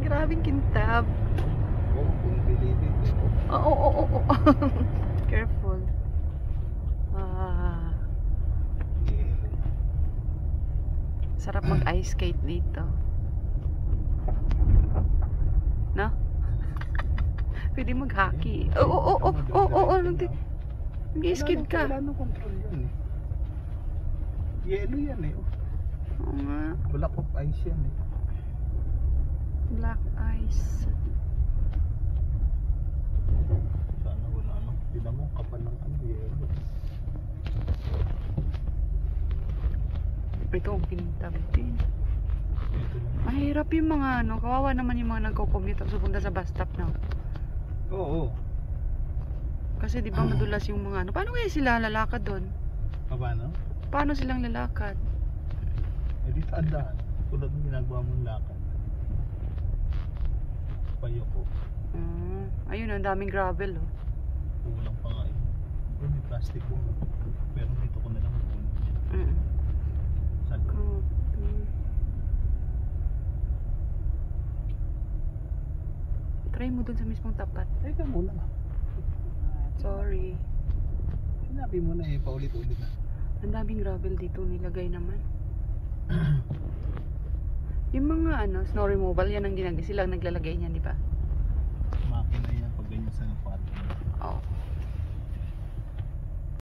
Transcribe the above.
Grabing kintab. Oo, kung bilibid. Oo. Careful. Ah, sarap mag-ice skate dito. No? Pwede mag-hockey. Oo. Nag-skid ka. Wala nang control yan eh. Yelo yan eh. Oo nga. Black of ice yan eh. Black ice. Sana wala ano. Tinan mo kapal ng ano yelo. Ito ang pintab din. Ito lang. Mahirap yung mga ano. Kawawa naman yung mga nagko-commute tapos pupunta sa bus stop na. Oo. Kasi di ba madulas yung mga ano. Paano kaya sila lalakad doon? Paano? Paano silang lalakad? Eh di tandaan. Tulad ng ginagawa mong lakad. Payo ko. Ayun, ang daming gravel oh. Kulang pa nga eh. Pero may plastic po. Pero dito ko na lang kukunin. Saan ko? Try mo dun sa mismong tapat. Teka muna nga. Sorry. Sinabi mo na eh, paulit-ulit na. Ang daming gravel dito nilagay naman. Yung mga ano, snow removal, yan ang ginagawa. Sila ang naglalagay niyan, di ba?